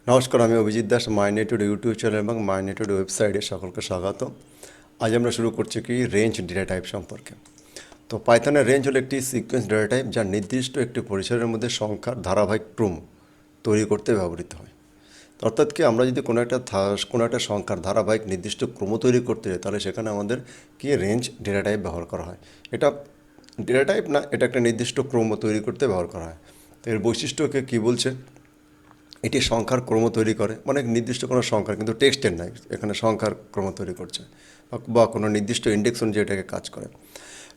নমস্কার, আমি Abhijit Das, মাইনেটেড YouTube channel এবং মাইনেটেড ওয়েবসাইটে সকলকে স্বাগত। আজ আমরা শুরু করছি কি রেঞ্জ ডেটা টাইপ সম্পর্কে। তো পাইথনের রেঞ্জ হলো একটি সিকোয়েন্স ডেটা টাইপ যা নির্দিষ্ট একটি পরিসরের মধ্যে সংখ্যার ধারাবাহিক ক্রম তৈরি করতে ব্যবহৃত হয়। অর্থাৎ কি আমরা যদি কোনো একটা সংখ্যার ধারাবাহিক নির্দিষ্ট ক্রম তৈরি করতে চাই, তাহলে সেখানে আমাদের কি রেঞ্জ ডেটা টাইপ ব্যবহার করা হয়। এটা ডেটা টাইপ না, এটা একটা নির্দিষ্ট ক্রম তৈরি করতে ব্যবহার করা হয়। তো এর বৈশিষ্ট্যকে কী বলছে, এটি সংখ্যার ক্রম তৈরি করে, মানে নির্দিষ্ট কোনো সংখ্যার, কিন্তু টেক্সটের নাই, এখানে সংখ্যার ক্রম তৈরি করছে বা কোনো নির্দিষ্ট ইন্ডেক্স অনুযায়ী এটাকে কাজ করে।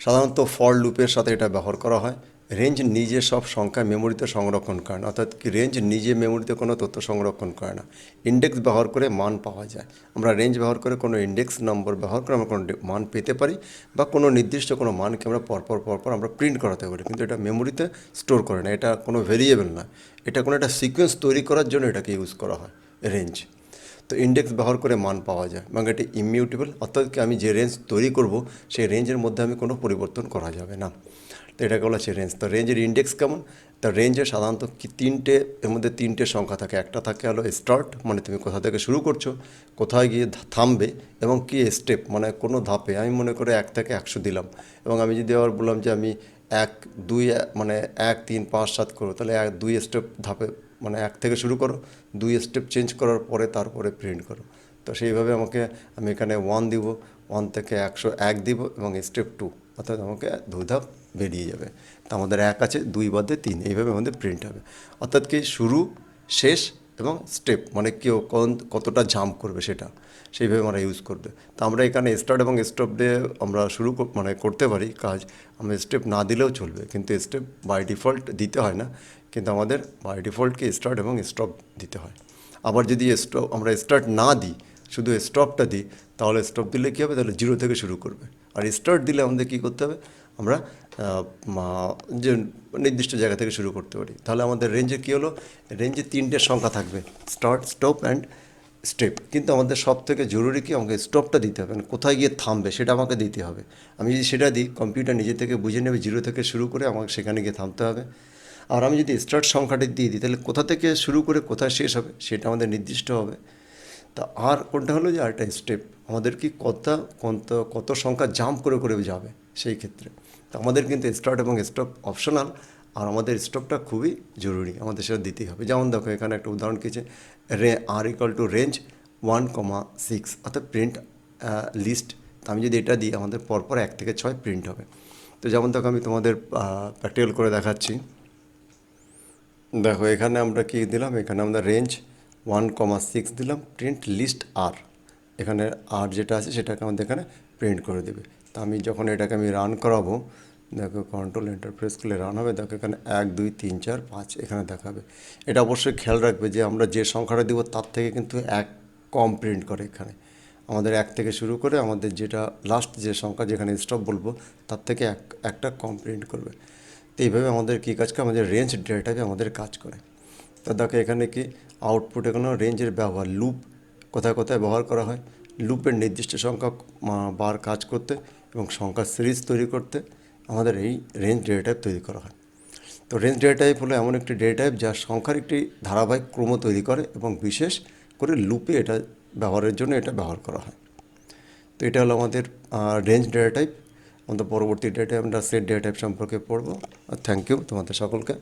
সাধারণত ফর লুপের সাথে এটা ব্যবহার করা হয়। রেঞ্জ নিজে সব সংখ্যা মেমোরিতে সংরক্ষণ করে না, অর্থাৎ কি রেঞ্জ নিজে মেমোরিতে কোনো তথ্য সংরক্ষণ করে না, ইন্ডেক্স ব্যবহার করে মান পাওয়া যায়। আমরা রেঞ্জ ব্যবহার করে কোনো ইন্ডেক্স নম্বর ব্যবহার করে আমরা কোনো মান পেতে পারি, বা কোনো নির্দিষ্ট কোনো মানকে আমরা পরপর আমরা প্রিন্ট করাতে পারি, কিন্তু এটা মেমোরিতে স্টোর করে না, এটা কোনো ভেরিয়েবল না, এটা কোনো একটা সিকোয়েন্স তৈরি করার জন্য এটাকে ইউজ করা হয় রেঞ্জ। তো ইন্ডেক্স ব্যবহার করে মান পাওয়া যায়, এবং এটি ইমিউটেবল, অর্থাৎ কি আমি যে রেঞ্জ তৈরি করব সেই রেঞ্জের মধ্যে আমি কোনো পরিবর্তন করা যাবে না। তো এটাকে বলা হচ্ছে রেঞ্জ। তো রেঞ্জের ইন্ডেক্স কেমন? তা রেঞ্জে সাধারণত কি এর মধ্যে তিনটে সংখ্যা থাকে। একটা থাকে হলো স্টার্ট, মানে তুমি কোথা থেকে শুরু করছো, কোথায় গিয়ে থামবে, এবং কি স্টেপ, মানে কোনো ধাপে আমি মনে করে 1 থেকে 100 দিলাম, এবং আমি যদি আবার বললাম যে আমি 1 2 মানে 1 3 5 7 করো, তাহলে 2 স্টেপ ধাপে, মানে 1 থেকে শুরু করো, 2 স্টেপ চেঞ্জ করার পরে তারপরে প্রিন্ট করো। তো সেইভাবে আমি এখানে 1 দিব, 1 থেকে 101 দিব, এবং স্টেপ 2, অর্থাৎ আমাকে 2 ধাপ বেরিয়ে যাবে। তো আমাদের 1 আছে, 2 বাদে 3, এইভাবে আমাদের প্রিন্ট হবে। অর্থাৎ কি শুরু, শেষ এবং স্টেপ, মানে কেউ কতটা জাম্প করবে সেটা, সেইভাবে আমরা ইউজ করবে। তো আমরা এখানে স্টার্ট এবং স্টপ দিয়ে আমরা মানে করতে পারি কাজ। আমরা স্টেপ না দিলেও চলবে, কিন্তু স্টেপ বাই ডিফল্ট দিতে হয় না, কিন্তু আমাদের বাই ডিফল্টকে স্টার্ট এবং স্টপ দিতে হয়। আবার যদি আমরা স্টার্ট না দিই, শুধু স্টপটা দিই, তাহলে স্টপ দিলে কী হবে, তাহলে 0 থেকে শুরু করবে। আর স্টার্ট দিলে আমাদের কী করতে হবে, আমরা যে নির্দিষ্ট জায়গা থেকে শুরু করতে পারি। তাহলে আমাদের রেঞ্জে কী হলো, রেঞ্জে 3টে সংখ্যা থাকবে, স্টার্ট, স্টপ অ্যান্ড স্টেপ। কিন্তু আমাদের সব থেকে জরুরি কি, আমাকে স্টপটা দিতে হবে, কোথায় গিয়ে থামবে সেটা আমাকে দিতে হবে। আমি যদি সেটা দিই, কম্পিউটার নিজে থেকে বুঝে নেবে 0 থেকে শুরু করে আমাকে সেখানে গিয়ে থামতে হবে। আর আমি যদি স্টার্ট সংখ্যাটি দিয়ে দিই, তাহলে কোথা থেকে শুরু করে কোথায় শেষ হবে সেটা আমাদের নির্দিষ্ট হবে। তা আর কোনটা হলো যে আরেকটা স্টেপ, আমাদের কি কত সংখ্যা জাম্প করে যাবে সেই ক্ষেত্রে। তো আমাদের কিন্তু স্টার্ট এবং স্টপ অপশনাল, আর আমাদের স্টপটা খুবই জরুরি, আমাদের সেটা দিতেই হবে। যেমন দেখো এখানে একটা উদাহরণ কিছু, R=রেঞ্জ 1,6, অর্থাৎ প্রিন্ট লিস্ট। তো আমি যদি এটা দিই, আমাদের পরপর 1 থেকে 6 প্রিন্ট হবে। তো যেমন দেখো আমি তোমাদের প্র্যাকটিক্যাল করে দেখাচ্ছি। দেখো এখানে আমরা কি দিলাম, এখানে আমরা রেঞ্জ 1,6 দিলাম, প্রিন্ট লিস্ট আর, এখানে আর যেটা আছে সেটাকে আমাদের এখানে প্রিন্ট করে দেবে। তা আমি যখন এটাকে রান করাবো, দেখো কন্ট্রোল এন্টার প্রেস করলে রান হবে। দেখো এখানে 1 2 3 4 5 এখানে দেখাবে। এটা অবশ্যই খেয়াল রাখবে যে আমরা যে সংখ্যাটা দিব তার থেকে কিন্তু 1 কম প্রিন্ট করে। এখানে আমাদের 1 থেকে শুরু করে আমাদের যেটা লাস্ট যে সংখ্যা যেখানে স্টপ বলবো তার থেকে একটা কম প্রিন্ট করবে। তো এইভাবে আমাদের কী কাজ করে, আমাদের রেঞ্জ ডেটাটাকে আমাদের কাজ করে। তো দেখো এখানে কি আউটপুটে কোনো রেঞ্জের ব্যবহার, লুপ কোথায় কোথায় ব্যবহার করা হয়, লুপের নির্দিষ্ট সংখ্যক বার কাজ করতে এবং সংখ্যার সিরিজ তৈরি করতে আমাদের এই রেঞ্জ ডেটা টাইপ তৈরি করা হয়। তো রেঞ্জ ডেটা টাইপ হলো এমন একটি ডেটা টাইপ যা সংখ্যার একটি ধারাবাহিক ক্রম তৈরি করে, এবং বিশেষ করে লুপে এটা ব্যবহারের জন্য এটা ব্যবহার করা হয়। তো এটা হলো আমাদের রেঞ্জ ডেটা টাইপ। আমাদের পরবর্তী ডেটা টাইপ আমরা সেট ডেটা টাইপ সম্পর্কে পড়বো। থ্যাংক ইউ তোমাদের সকলকে।